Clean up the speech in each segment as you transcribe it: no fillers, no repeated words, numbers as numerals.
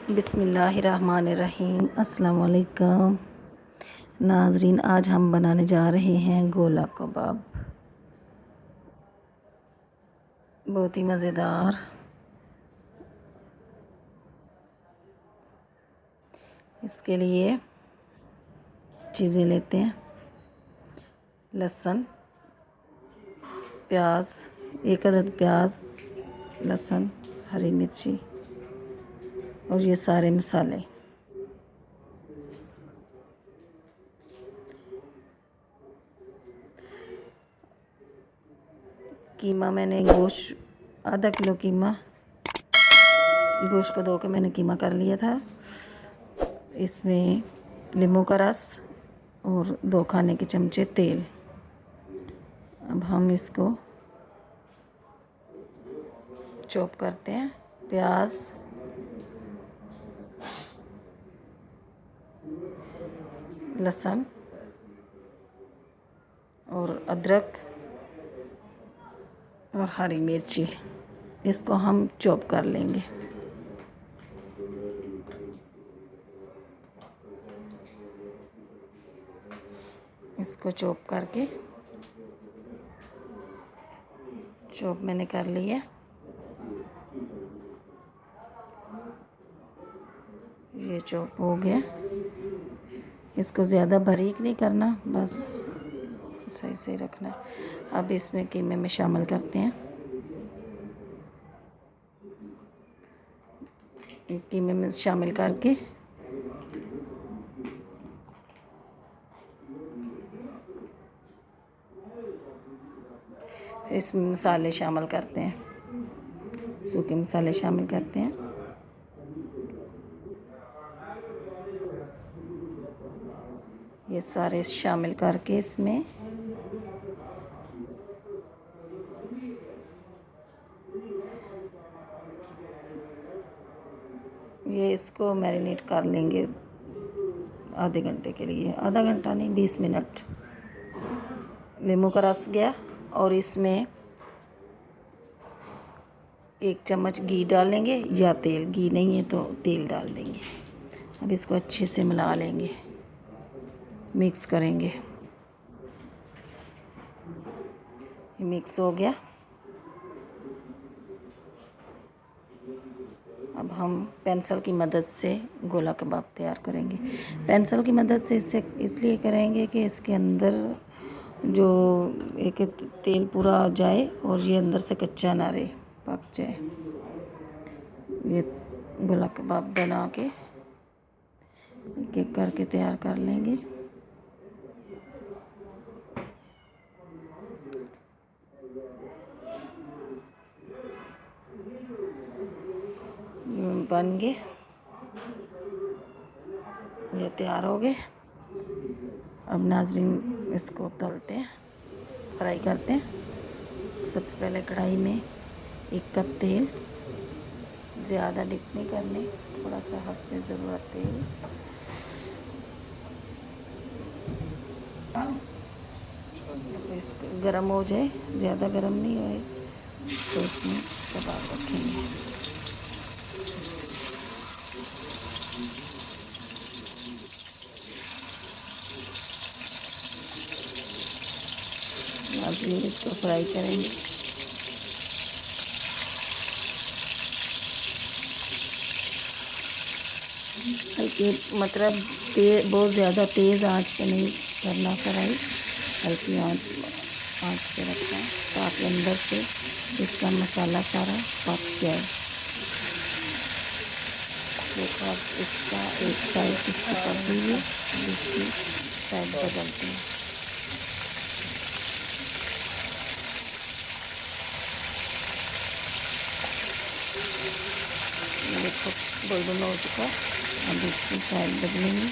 बिस्मिल्लाहिर्रहमानिर्रहीम। अस्सलाम वालेकुम नाज़रीन, आज हम बनाने जा रहे हैं गोला कबाब। बहुत ही मज़ेदार। इसके लिए चीज़ें लेते हैं: लहसुन, प्याज, 1 अदद प्याज, लहसुन, हरी मिर्ची और ये सारे मसाले। कीमा मैंने आधा किलो कीमा गोश्त को धो के मैंने कीमा कर लिया था। इसमें नींबू का रस और 2 खाने के चमचे तेल। अब हम इसको चॉप करते हैं। प्याज, लहसुन और अदरक और हरी मिर्ची, इसको हम चॉप कर लेंगे। इसको चॉप मैंने कर लिया। ये चॉप हो गया। इसको ज़्यादा बारीक नहीं करना, बस सही सही रखना है। अब इसमें कीमे में शामिल करते हैं। कीमे में शामिल करके इसमें मसाले शामिल करते हैं, सूखे मसाले शामिल करते हैं। ये सारे शामिल करके इसमें इसको मैरिनेट कर लेंगे आधे घंटे के लिए। आधा घंटा नहीं, 20 मिनट। नींबू का रस गया और इसमें 1 चम्मच घी डालेंगे या तेल। घी नहीं है तो तेल डाल देंगे। अब इसको अच्छे से मिला लेंगे, मिक्स करेंगे। मिक्स हो गया। अब हम पेंसिल की मदद से गोला कबाब तैयार करेंगे। पेंसिल की मदद से इसलिए करेंगे कि इसके अंदर जो एक तेल पूरा आ जाए और ये अंदर से कच्चा ना रहे, पक जाए। ये गोला कबाब बना के एक एक करके तैयार कर लेंगे। बन गए, ये तैयार हो गए। अब नाज़रीन इसको तलते हैं, फ्राई करते हैं। सबसे पहले कढ़ाई में 1 कप तेल, ज़्यादा डिप नहीं करने, थोड़ा सा हंसने ज़रूरत तेल। इसको गरम हो जाए, ज़्यादा गरम नहीं होए तो इसमें कबाब रखेंगे। अब इसको फ्राई करेंगे। हल्की, मतलब बहुत ज़्यादा तेज़ आंच पे नहीं करना फ्राई, हल्की आंच पे रखना है ताकि अंदर से इसका मसाला सारा पक जाए। देखो, अब इसका एक साइड इसकी पक गई है, दूसरी साइड बदलते हैं। देखो गोल्डन हो चुका। अब इसकी साइड बदलेंगे।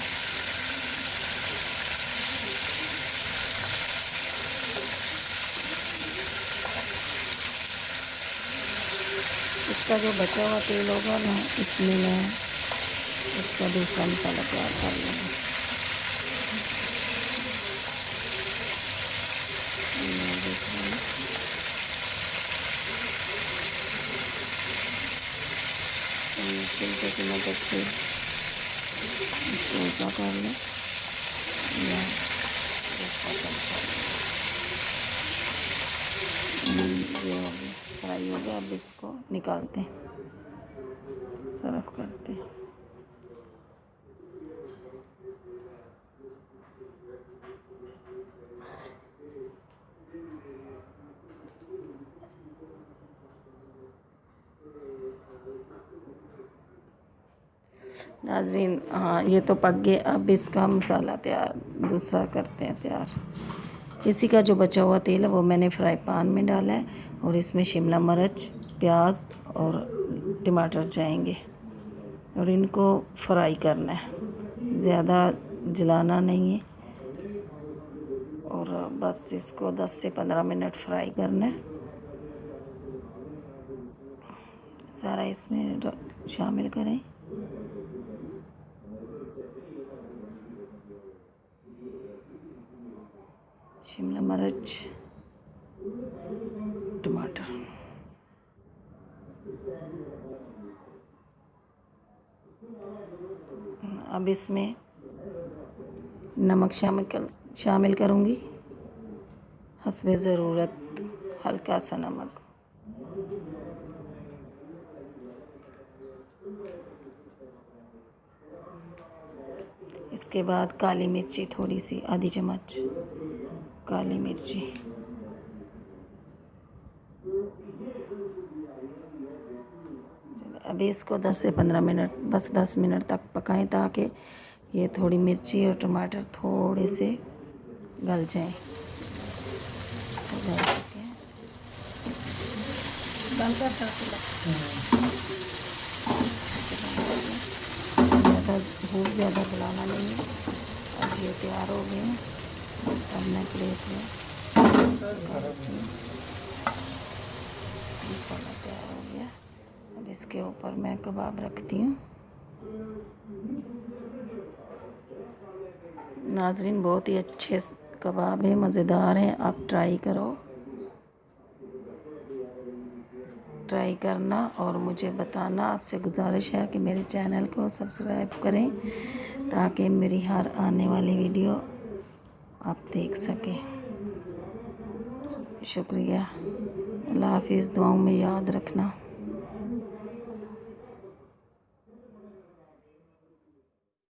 इसका जो बचा हुआ तेल होगा ना, इसमें मैं इसका दूसरा मसाला तैयार कर लूँगी। चिमटे की मदद से इसको उल्टा कर लें या इसका चमचा। ये हो गया, फ्राई हो गया। अब इसको निकालते हैं, सर्व करते हैं। नाज़रीन, हाँ ये तो पक गए। अब इसका मसाला तैयार दूसरा करते हैं तैयार। इसी का जो बचा हुआ तेल है वो मैंने फ्राई पैन में डाला है और इसमें शिमला मिर्च, प्याज और टमाटर जाएंगे और इनको फ्राई करना है, ज़्यादा जलाना नहीं है। और बस इसको 10 से 15 मिनट फ्राई करना है। सारा इसमें शामिल करें। शिमला मिर्च, टमाटर, अब इसमें नमक शामिल करूँगी, हस्बे ज़रूरत हल्का सा नमक। इसके बाद काली मिर्ची थोड़ी सी, आधी चम्मच काली मिर्ची। अभी इसको 10 से 15 मिनट, बस 10 मिनट तक पकाएं ताकि ये थोड़ी मिर्ची और टमाटर थोड़े से गल जाएं। ज़्यादा गलाना नहीं है। अब ये तैयार हो गए हैं। अब मैं प्लेट में मसाला तैयार हो गया। अब इसके ऊपर मैं कबाब रखती हूँ। नाज़रीन, बहुत ही अच्छे कबाब हैं, मज़ेदार हैं। आप ट्राई करना और मुझे बताना। आपसे गुजारिश है कि मेरे चैनल को सब्सक्राइब करें ताकि मेरी हर आने वाली वीडियो आप देख सकें। शुक्रिया। अल्लाह हाफ़िज़। दुआओं में याद रखना।